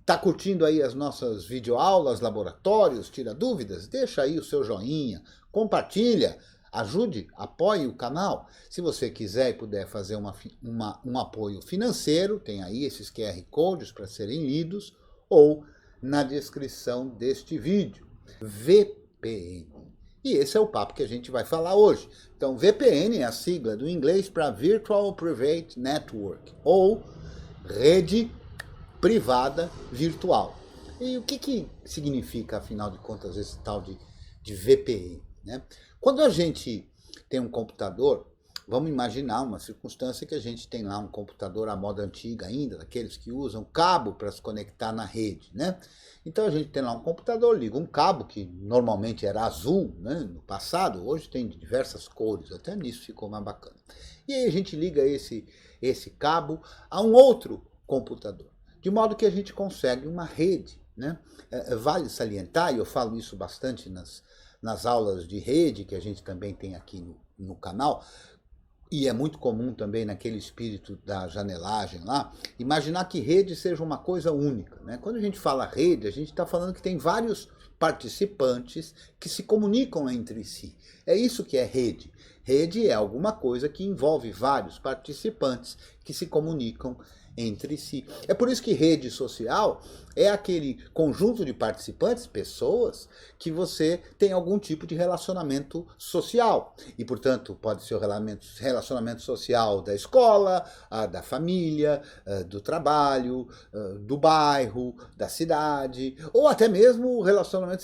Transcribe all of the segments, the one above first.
Tá curtindo aí as nossas videoaulas, laboratórios, tira dúvidas? Deixa aí o seu joinha, compartilha, ajude, apoie o canal. Se você quiser e puder fazer um apoio financeiro, tem aí esses QR Codes para serem lidos, ou na descrição deste vídeo. VPN. E esse é o papo que a gente vai falar hoje. Então, VPN é a sigla do inglês para Virtual Private Network, ou rede privada virtual. E o que significa, afinal de contas, esse tal de VPN? Né? Quando a gente tem um computador, vamos imaginar uma circunstância que a gente tem lá um computador à moda antiga ainda, daqueles que usam cabo para se conectar na rede, né? Então a gente tem lá um computador, liga um cabo que normalmente era azul, né, no passado, hoje tem de diversas cores, até nisso ficou mais bacana. E aí a gente liga esse cabo a um outro computador, de modo que a gente consegue uma rede, né? Vale salientar, e eu falo isso bastante nas aulas de rede que a gente também tem aqui no canal, e é muito comum também naquele espírito da janelagem lá, imaginar que rede seja uma coisa única, né? Quando a gente fala rede, a gente está falando que tem vários participantes que se comunicam entre si. É isso que é rede. Rede é alguma coisa que envolve vários participantes que se comunicam entre si. É por isso que rede social é aquele conjunto de participantes, pessoas, que você tem algum tipo de relacionamento social. E, portanto, pode ser o relacionamento social da escola, da família, do trabalho, do bairro, da cidade, ou até mesmo o relacionamento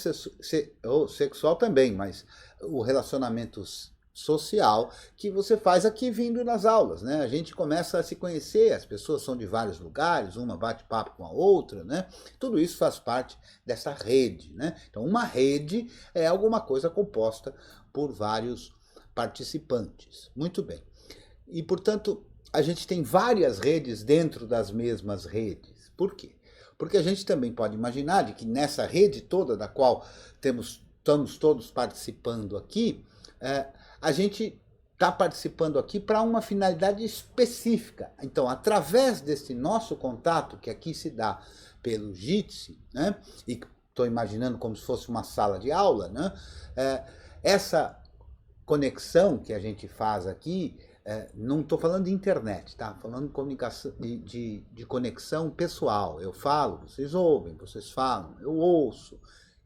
sexual também, mas o relacionamento social que você faz aqui vindo nas aulas, né? A gente começa a se conhecer, as pessoas são de vários lugares, uma bate papo com a outra, né? Tudo isso faz parte dessa rede, né? Então uma rede é alguma coisa composta por vários participantes. Muito bem. E portanto, a gente tem várias redes dentro das mesmas redes. Por quê? Porque a gente também pode imaginar de que nessa rede toda da qual estamos todos participando aqui, a gente está participando aqui para uma finalidade específica. Então, através desse nosso contato, que aqui se dá pelo Jitsi, né? E estou imaginando como se fosse uma sala de aula, né? Essa conexão que a gente faz aqui, não estou falando de internet, tá? Falando de comunicação, de conexão pessoal. Eu falo, vocês ouvem, vocês falam, eu ouço.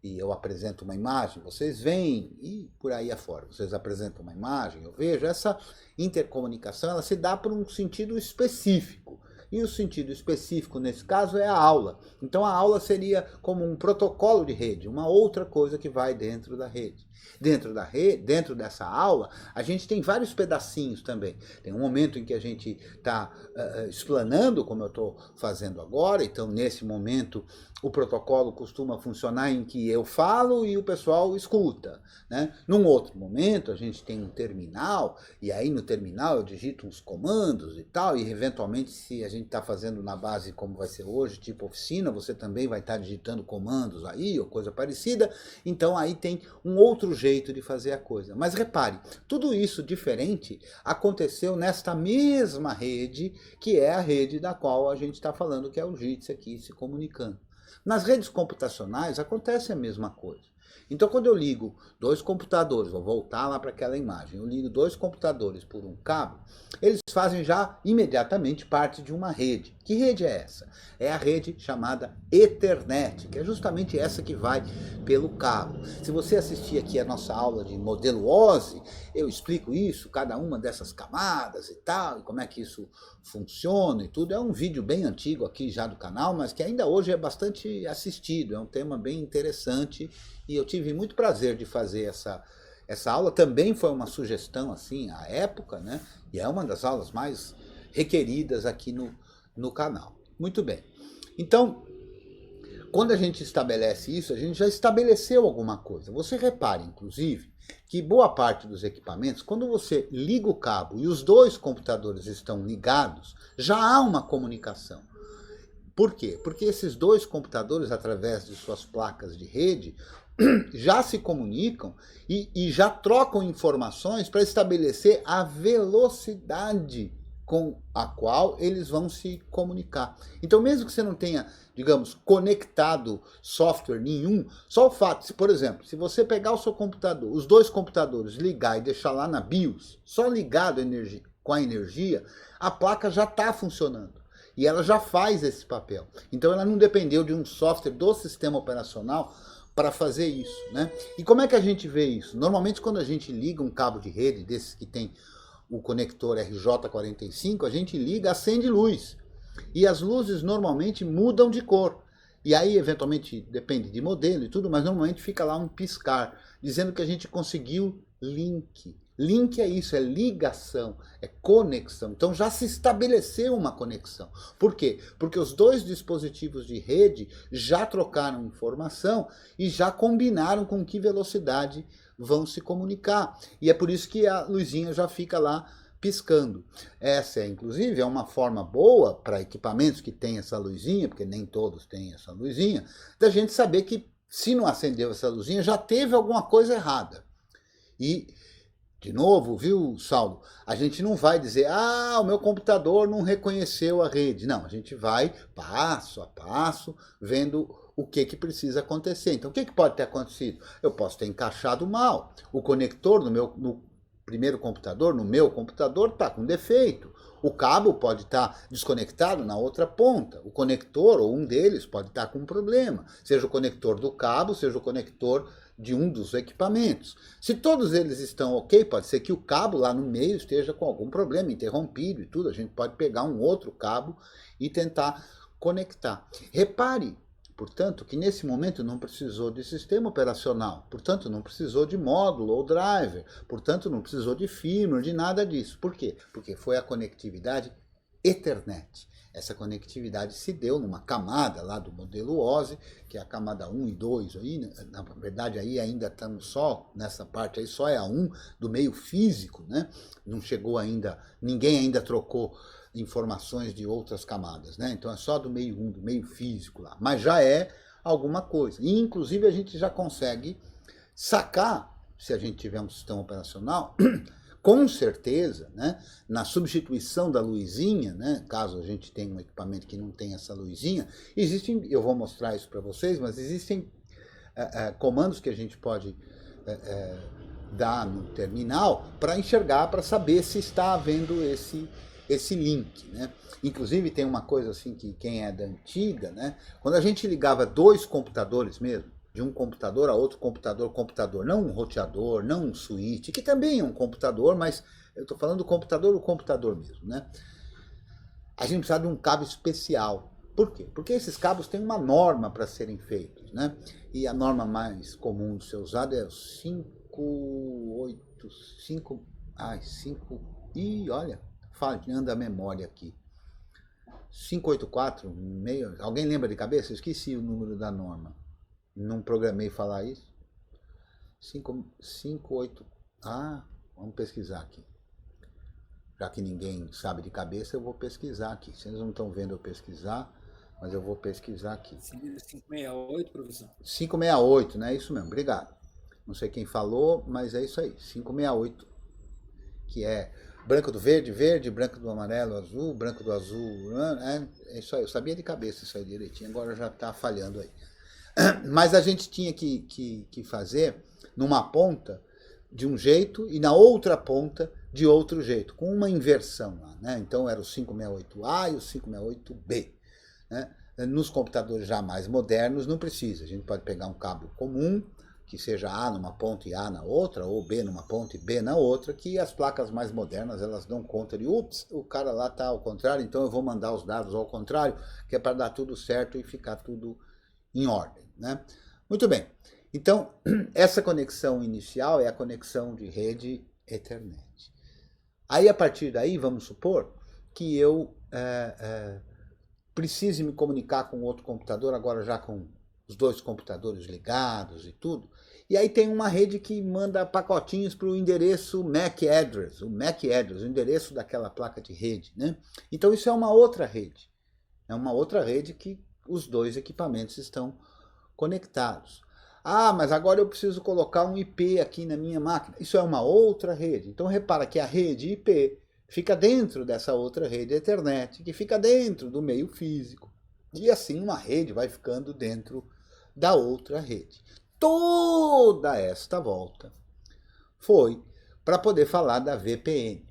E eu apresento uma imagem, vocês veem, e por aí afora. Vocês apresentam uma imagem, eu vejo. Essa intercomunicação, ela se dá por um sentido específico. E o sentido específico, nesse caso, é a aula. Então, a aula seria como um protocolo de rede, uma outra coisa que vai dentro da rede. Dentro dessa aula, a gente tem vários pedacinhos também. Tem um momento em que a gente está explanando, como eu estou fazendo agora. Então, nesse momento, o protocolo costuma funcionar em que eu falo e o pessoal escuta, né? Num outro momento, a gente tem um terminal, e aí no terminal eu digito uns comandos e tal, e eventualmente, se a gente está fazendo na base como vai ser hoje, tipo oficina, você também vai estar digitando comandos aí, ou coisa parecida. Então aí tem um outro jeito de fazer a coisa. Mas repare, tudo isso diferente aconteceu nesta mesma rede, que é a rede da qual a gente está falando, que é o Jitsi aqui se comunicando. Nas redes computacionais acontece a mesma coisa. Então, quando eu ligo dois computadores, vou voltar lá para aquela imagem, eu ligo dois computadores por um cabo, eles fazem já imediatamente parte de uma rede. Que rede é essa? É a rede chamada Ethernet, que é justamente essa que vai pelo cabo. Se você assistir aqui a nossa aula de modelo OSI, eu explico isso, cada uma dessas camadas e tal, e como é que isso funciona e tudo. É um vídeo bem antigo aqui já do canal, mas que ainda hoje é bastante assistido, é um tema bem interessante, e eu tive muito prazer de fazer essa aula. Também foi uma sugestão, assim, à época, né? E é uma das aulas mais requeridas aqui no canal. Muito bem. Então, quando a gente estabelece isso, a gente já estabeleceu alguma coisa. Você repare, inclusive, que boa parte dos equipamentos, quando você liga o cabo e os dois computadores estão ligados, já há uma comunicação. Por quê? Porque esses dois computadores, através de suas placas de rede, já se comunicam e já trocam informações para estabelecer a velocidade com a qual eles vão se comunicar. Então, mesmo que você não tenha, digamos, conectado software nenhum, só o fato, por exemplo, se você pegar o seu computador, os dois computadores, ligar e deixar lá na BIOS, só ligado com a energia, a placa já está funcionando. E ela já faz esse papel. Então ela não dependeu de um software do sistema operacional para fazer isso, né? E como é que a gente vê isso? Normalmente quando a gente liga um cabo de rede desses que tem o conector RJ45, a gente liga, acende luz. E as luzes normalmente mudam de cor. E aí, eventualmente, depende de modelo e tudo, mas normalmente fica lá um piscar, dizendo que a gente conseguiu link. Link é isso, é ligação, é conexão. Então já se estabeleceu uma conexão. Por quê? Porque os dois dispositivos de rede já trocaram informação e já combinaram com que velocidade vão se comunicar. E é por isso que a luzinha já fica lá piscando. Essa, inclusive, é uma forma boa para equipamentos que têm essa luzinha, porque nem todos têm essa luzinha, da gente saber que se não acendeu essa luzinha, já teve alguma coisa errada. E, de novo, viu, Saulo? A gente não vai dizer, ah, o meu computador não reconheceu a rede. Não, a gente vai passo a passo, vendo o que precisa acontecer. Então, o que pode ter acontecido? Eu posso ter encaixado mal. O conector no primeiro computador, no meu computador, está com defeito. O cabo pode estar desconectado na outra ponta. O conector, ou um deles, pode estar com um problema. Seja o conector do cabo, seja o conector de um dos equipamentos. Se todos eles estão ok, pode ser que o cabo lá no meio esteja com algum problema, interrompido e tudo. A gente pode pegar um outro cabo e tentar conectar. Repare, portanto, que nesse momento não precisou de sistema operacional, portanto não precisou de módulo ou driver, portanto não precisou de firmware, de nada disso. Por quê? Porque foi a conectividade Ethernet. Essa conectividade se deu numa camada lá do modelo OSI, que é a camada 1 e 2, aí, na verdade aí ainda estamos só, nessa parte aí só é a 1 do meio físico, né? Não chegou ainda, ninguém ainda trocou informações de outras camadas, né? Então é só do meio 1, do meio físico lá, mas já é alguma coisa. E inclusive a gente já consegue sacar, se a gente tiver um sistema operacional, com certeza, né, na substituição da luzinha, né, caso a gente tenha um equipamento que não tem essa luzinha, existem, eu vou mostrar isso para vocês, mas existem comandos que a gente pode dar no terminal para enxergar, para saber se está havendo esse link, né? Inclusive tem uma coisa assim que quem é da antiga, né, quando a gente ligava dois computadores mesmo, de um computador a outro computador, não um roteador, não um switch, que também é um computador, mas eu estou falando do computador mesmo, né? A gente precisa de um cabo especial. Por quê? Porque esses cabos têm uma norma para serem feitos, né? E a norma mais comum de ser usada é o 585, olha, falhando a memória aqui. 584, meio, alguém lembra de cabeça? Eu esqueci o número da norma. Não programei falar isso. 58. Vamos pesquisar aqui. Já que ninguém sabe de cabeça, eu vou pesquisar aqui. Vocês não estão vendo eu pesquisar, mas eu vou pesquisar aqui. 568, professor? 568, né? Isso mesmo, obrigado. Não sei quem falou, mas é isso aí. 568, que é branco do verde, verde, branco do amarelo, azul, branco do azul. É isso aí, eu sabia de cabeça isso aí direitinho, agora já está falhando aí. Mas a gente tinha que fazer numa ponta de um jeito e na outra ponta de outro jeito, com uma inversão lá, né? Então era o 568A e o 568B, né? Nos computadores já mais modernos não precisa, a gente pode pegar um cabo comum, que seja A numa ponta e A na outra, ou B numa ponta e B na outra, que as placas mais modernas elas dão conta de, ups, o cara lá está ao contrário, então eu vou mandar os dados ao contrário, que é para dar tudo certo e ficar tudo em ordem, né? Muito bem, então essa conexão inicial é a conexão de rede Ethernet. Aí a partir daí, vamos supor que eu precise me comunicar com outro computador, agora já com os dois computadores ligados e tudo, e aí tem uma rede que manda pacotinhos para o endereço MAC address, o endereço daquela placa de rede, né? Então isso é uma outra rede que os dois equipamentos estão conectados. Mas agora eu preciso colocar um IP aqui na minha máquina. Isso é uma outra rede. Então repara que a rede IP fica dentro dessa outra rede Ethernet, que fica dentro do meio físico. E assim uma rede vai ficando dentro da outra rede. Toda esta volta foi para poder falar da VPN.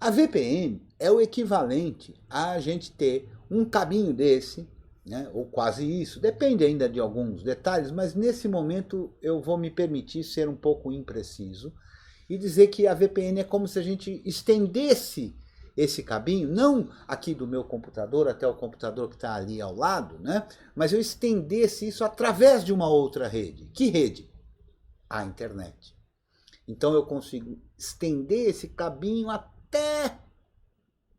A VPN é o equivalente a gente ter um cabinho desse, né, ou quase isso, depende ainda de alguns detalhes, mas nesse momento eu vou me permitir ser um pouco impreciso e dizer que a VPN é como se a gente estendesse esse cabinho, não aqui do meu computador até o computador que está ali ao lado, né, mas eu estendesse isso através de uma outra rede. Que rede? A internet. Então eu consigo estender esse cabinho até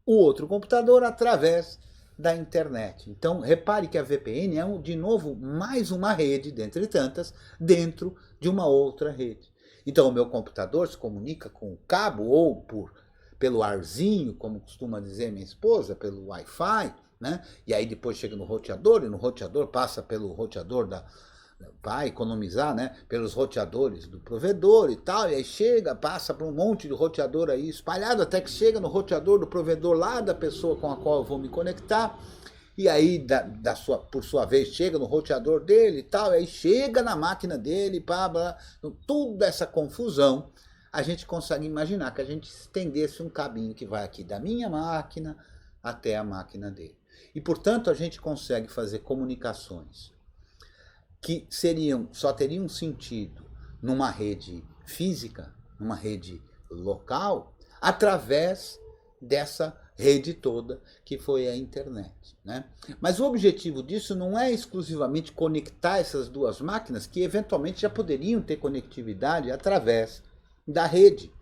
o outro computador através da internet. Então repare que a VPN é, de novo, mais uma rede, dentre tantas, dentro de uma outra rede. Então o meu computador se comunica com o cabo ou pelo arzinho, como costuma dizer minha esposa, pelo Wi-Fi, né? E aí depois chega no roteador, e no roteador passa pelo roteador vai economizar, né, pelos roteadores do provedor e tal, e aí chega, passa por um monte de roteador aí espalhado, até que chega no roteador do provedor lá da pessoa com a qual eu vou me conectar, e aí por sua vez chega no roteador dele e tal, e aí chega na máquina dele, pá, blá, toda essa confusão, a gente consegue imaginar que a gente estendesse um cabinho que vai aqui da minha máquina até a máquina dele. E portanto a gente consegue fazer comunicações que só teriam sentido numa rede física, numa rede local, através dessa rede toda que foi a internet, né? Mas o objetivo disso não é exclusivamente conectar essas duas máquinas que eventualmente já poderiam ter conectividade através da rede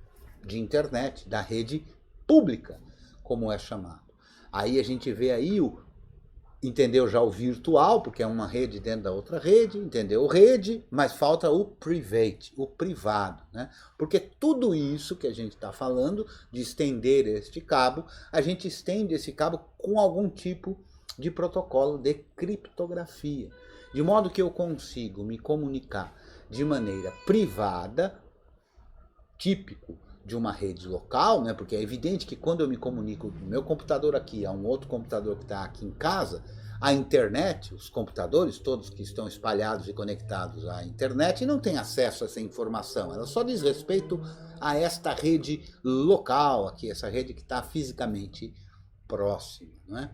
de internet, da rede pública, como é chamado. Aí a gente vê aí entendeu já o virtual, porque é uma rede dentro da outra rede, entendeu? Rede, mas falta o private, o privado, né? Porque tudo isso que a gente está falando, de estender este cabo, a gente estende esse cabo com algum tipo de protocolo de criptografia, de modo que eu consigo me comunicar de maneira privada, típico de uma rede local, né? Porque é evidente que quando eu me comunico do meu computador aqui a um outro computador que está aqui em casa, a internet, os computadores todos que estão espalhados e conectados à internet não têm acesso a essa informação, ela só diz respeito a esta rede local aqui, essa rede que está fisicamente próxima, né?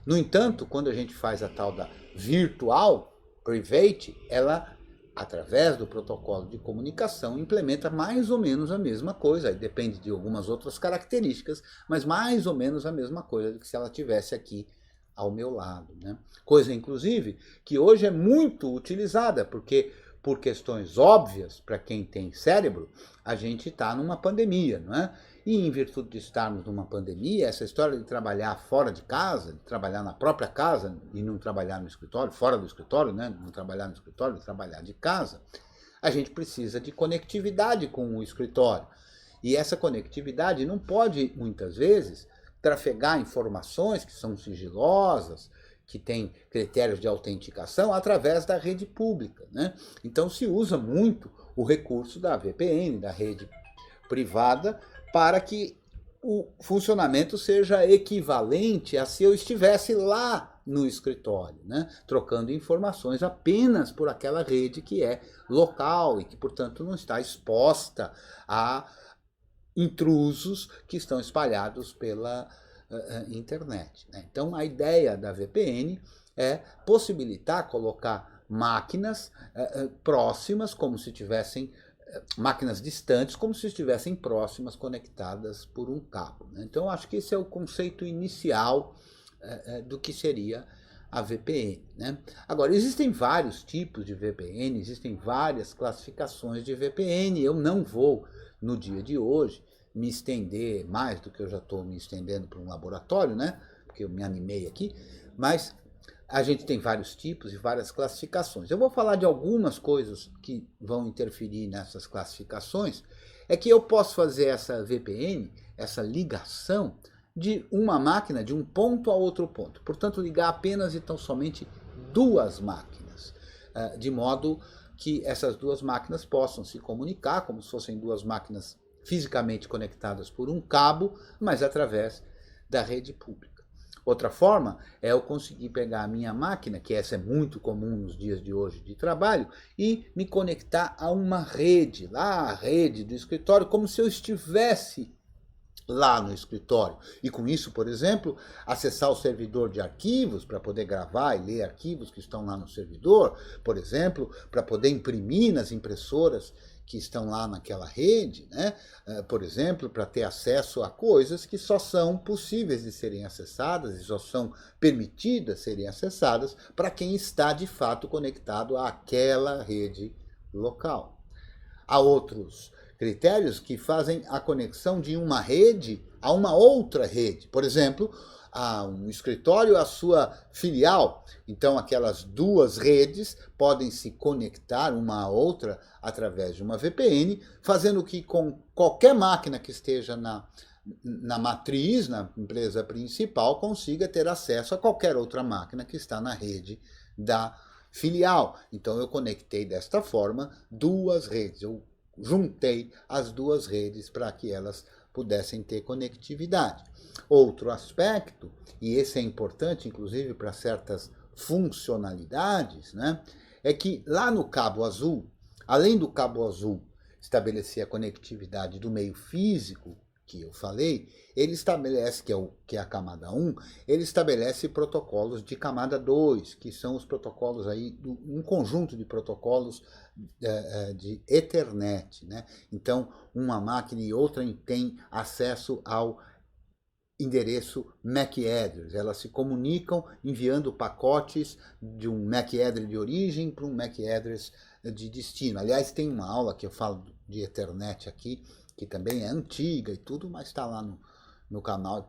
No entanto, quando a gente faz a tal da virtual private, ela, através do protocolo de comunicação, implementa mais ou menos a mesma coisa, aí depende de algumas outras características, mas mais ou menos a mesma coisa do que se ela estivesse aqui ao meu lado, né? Coisa, inclusive, que hoje é muito utilizada, porque por questões óbvias, para quem tem cérebro, a gente está numa pandemia, não é? E em virtude de estarmos numa pandemia, essa história de trabalhar fora de casa, de trabalhar na própria casa e não trabalhar no escritório, fora do escritório, né? Não trabalhar no escritório, trabalhar de casa, a gente precisa de conectividade com o escritório. E essa conectividade não pode, muitas vezes, trafegar informações que são sigilosas, que têm critérios de autenticação através da rede pública, né? Então se usa muito o recurso da VPN, da rede privada, para que o funcionamento seja equivalente a se eu estivesse lá no escritório, né? Trocando informações apenas por aquela rede que é local e que, portanto, não está exposta a intrusos que estão espalhados pela internet, né? Então a ideia da VPN é possibilitar colocar máquinas próximas, como se tivessem máquinas distantes, como se estivessem próximas, conectadas por um cabo, né? Então acho que esse é o conceito inicial do que seria a VPN, né? Agora, existem vários tipos de VPN, existem várias classificações de VPN, eu não vou, no dia de hoje, me estender mais do que eu já estou me estendendo para um laboratório, né? Porque eu me animei aqui, mas a gente tem vários tipos e várias classificações. Eu vou falar de algumas coisas que vão interferir nessas classificações. É que eu posso fazer essa VPN, essa ligação, de uma máquina, de um ponto a outro ponto. Portanto, ligar apenas e tão somente duas máquinas, de modo que essas duas máquinas possam se comunicar como se fossem duas máquinas fisicamente conectadas por um cabo, mas através da rede pública. Outra forma é eu conseguir pegar a minha máquina, que essa é muito comum nos dias de hoje de trabalho, e me conectar a uma rede, lá a rede do escritório, como se eu estivesse lá no escritório. E com isso, por exemplo, acessar o servidor de arquivos para poder gravar e ler arquivos que estão lá no servidor, por exemplo, para poder imprimir nas impressoras que estão lá naquela rede, né? Por exemplo, para ter acesso a coisas que só são possíveis de serem acessadas e só são permitidas serem acessadas para quem está de fato conectado àquela rede local. Há outros critérios que fazem a conexão de uma rede a uma outra rede. Por exemplo, a um escritório à sua filial. Então, aquelas duas redes podem se conectar uma à outra através de uma VPN, fazendo que com qualquer máquina que esteja na matriz, na empresa principal, consiga ter acesso a qualquer outra máquina que está na rede da filial. Então, eu conectei desta forma duas redes. Eu juntei as duas redes para que elas pudessem ter conectividade. Outro aspecto, e esse é importante inclusive para certas funcionalidades, né, é que lá no cabo azul, além do cabo azul estabelecer a conectividade do meio físico, que eu falei, ele estabelece, que é a camada 1, ele estabelece protocolos de camada 2, que são os protocolos aí, um conjunto de protocolos de Ethernet, né? Então, uma máquina e outra tem acesso ao endereço MAC address. Elas se comunicam enviando pacotes de um MAC address de origem para um MAC address de destino. Aliás, tem uma aula que eu falo de Ethernet aqui, que também é antiga e tudo, mas está lá no canal e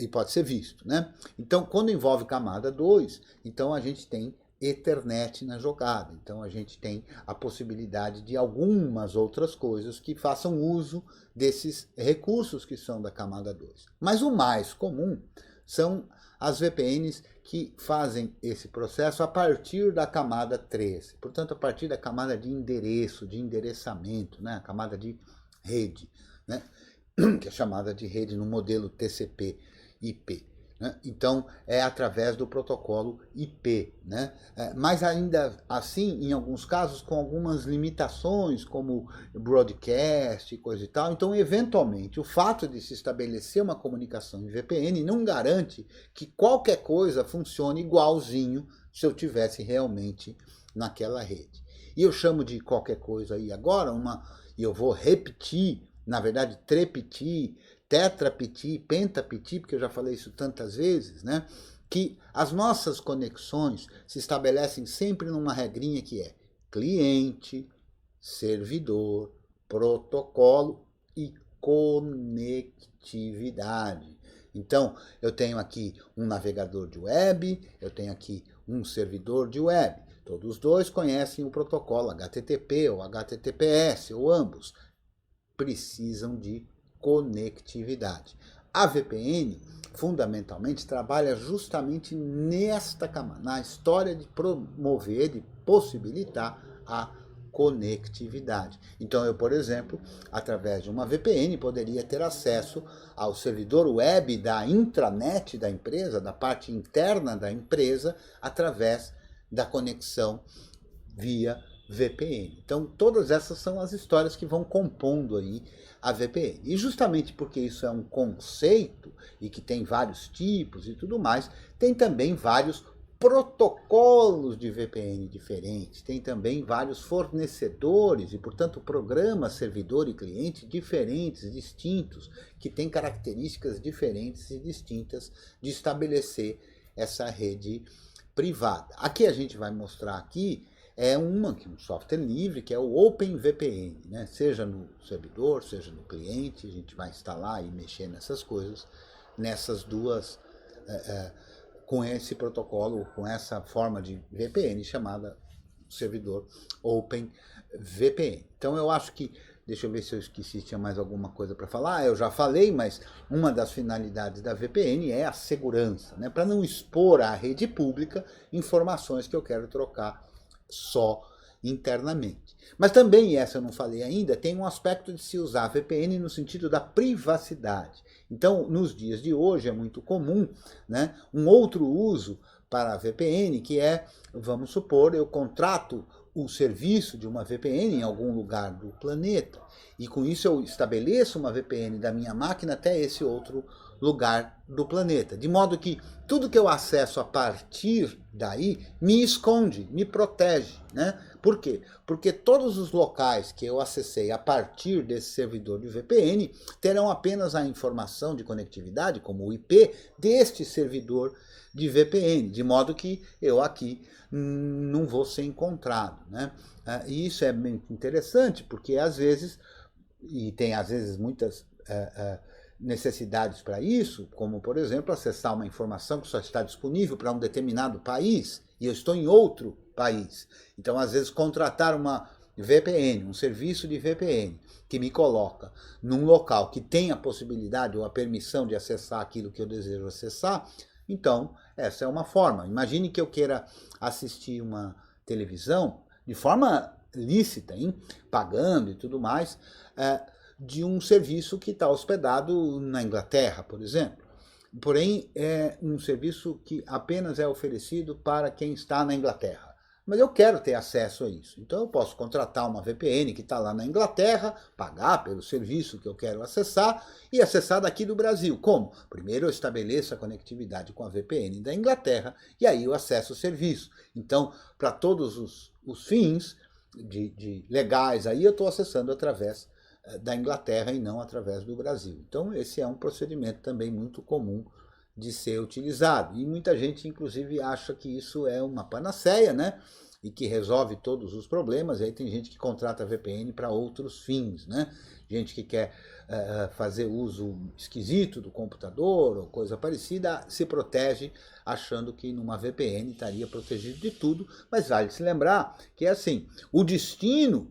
pode ser visto, né? Então, quando envolve camada 2, então a gente tem Ethernet na jogada. Então a gente tem a possibilidade de algumas outras coisas que façam uso desses recursos que são da camada 2. Mas o mais comum são as VPNs que fazem esse processo a partir da camada 3. Portanto, a partir da camada de endereço, de endereçamento, né? A camada de rede, né? Que é chamada de rede no modelo TCP/IP. Né? Então, é através do protocolo IP. Né? Mas ainda assim, em alguns casos, com algumas limitações, como broadcast e coisa e tal. Então, eventualmente, o fato de se estabelecer uma comunicação em VPN não garante que qualquer coisa funcione igualzinho se eu tivesse realmente naquela rede. E eu chamo de qualquer coisa aí agora, e eu vou repetir, na verdade, trepetir, tetrapetir, pentapetir, porque eu já falei isso tantas vezes, né? Que as nossas conexões se estabelecem sempre numa regrinha que é cliente, servidor, protocolo e conectividade. Então, eu tenho aqui um navegador de web, eu tenho aqui um servidor de web. Todos os dois conhecem o protocolo HTTP ou HTTPS, ou ambos. Precisam de conectividade. A VPN, fundamentalmente, trabalha justamente nesta camada, na história de promover, de possibilitar a conectividade. Então, eu, por exemplo, através de uma VPN, poderia ter acesso ao servidor web da intranet da empresa, da parte interna da empresa, através da conexão via VPN. Então, todas essas são as histórias que vão compondo aí a VPN. E justamente porque isso é um conceito e que tem vários tipos e tudo mais, tem também vários protocolos de VPN diferentes, tem também vários fornecedores e, portanto, programas, servidor e cliente diferentes, distintos, que têm características diferentes e distintas de estabelecer essa rede privada. Aqui a gente vai mostrar aqui um software livre, que é o OpenVPN, né? Seja no servidor, seja no cliente, a gente vai instalar e mexer nessas coisas, nessas duas, com esse protocolo, com essa forma de VPN chamada servidor OpenVPN. Então eu acho que, deixa eu ver se eu esqueci, tinha mais alguma coisa para falar. Eu já falei, mas uma das finalidades da VPN é a segurança, né? Para não expor à rede pública informações que eu quero trocar só internamente. Mas também, essa eu não falei ainda, tem um aspecto de se usar VPN no sentido da privacidade. Então, nos dias de hoje é muito comum, né, um outro uso para a VPN, que é, vamos supor, eu contrato o serviço de uma VPN em algum lugar do planeta, e com isso eu estabeleço uma VPN da minha máquina até esse outro lugar do planeta. De modo que tudo que eu acesso a partir daí me esconde, me protege, né? Por quê? Porque todos os locais que eu acessei a partir desse servidor de VPN terão apenas a informação de conectividade, como o IP, deste servidor de VPN, de modo que eu aqui não vou ser encontrado, né? E isso é muito interessante, porque às vezes, e tem às vezes muitas necessidades para isso, como por exemplo acessar uma informação que só está disponível para um determinado país, e eu estou em outro país. Então às vezes contratar uma VPN, um serviço de VPN, que me coloca num local que tem a possibilidade ou a permissão de acessar aquilo que eu desejo acessar, então essa é uma forma. Imagine que eu queira assistir uma televisão de forma lícita, hein? Pagando e tudo mais, de um serviço que está hospedado na Inglaterra, por exemplo. Porém, é um serviço que apenas é oferecido para quem está na Inglaterra. Mas eu quero ter acesso a isso. Então eu posso contratar uma VPN que está lá na Inglaterra, pagar pelo serviço que eu quero acessar e acessar daqui do Brasil. Como? Primeiro eu estabeleço a conectividade com a VPN da Inglaterra e aí eu acesso o serviço. Então, para todos os fins de legais, aí eu estou acessando através da Inglaterra e não através do Brasil. Então esse é um procedimento também muito comum de ser utilizado. E muita gente, inclusive, acha que isso é uma panaceia, né? E que resolve todos os problemas. E aí tem gente que contrata VPN para outros fins, né? Gente que quer fazer uso esquisito do computador ou coisa parecida, se protege achando que numa VPN estaria protegido de tudo. Mas vale se lembrar que é assim, o destino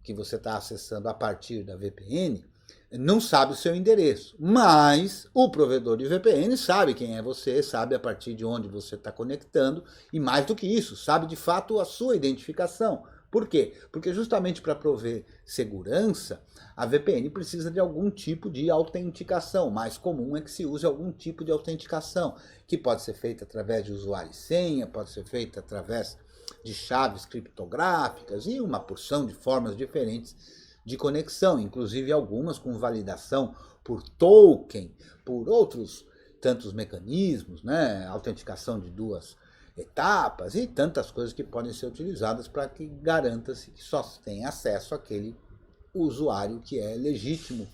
que você está acessando a partir da VPN não sabe o seu endereço, mas o provedor de VPN sabe quem é você, sabe a partir de onde você está conectando, e mais do que isso, sabe de fato a sua identificação. Por quê? Porque justamente para prover segurança, a VPN precisa de algum tipo de autenticação. O mais comum é que se use algum tipo de autenticação, que pode ser feita através de usuário e senha, pode ser feita através de chaves criptográficas e uma porção de formas diferentes de conexão, inclusive algumas com validação por token, por outros tantos mecanismos, né? Autenticação de 2 etapas e tantas coisas que podem ser utilizadas para que garanta-se que só tem acesso àquele usuário que é legítimo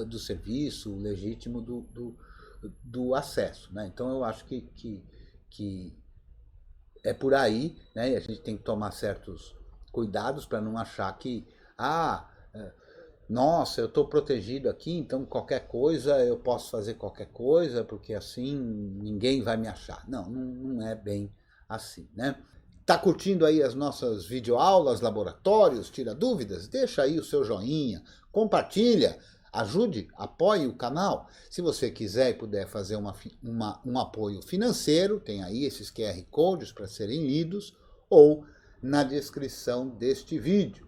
do serviço, legítimo do acesso, né? Então eu acho que é por aí, né? E a gente tem que tomar certos cuidados para não achar que nossa, eu estou protegido aqui, então qualquer coisa eu posso fazer qualquer coisa, porque assim ninguém vai me achar. Não, não é bem assim, né? Tá curtindo aí as nossas videoaulas, laboratórios, tira dúvidas? Deixa aí o seu joinha, compartilha, ajude, apoie o canal. Se você quiser e puder fazer um apoio financeiro, tem aí esses QR Codes para serem lidos, ou na descrição deste vídeo.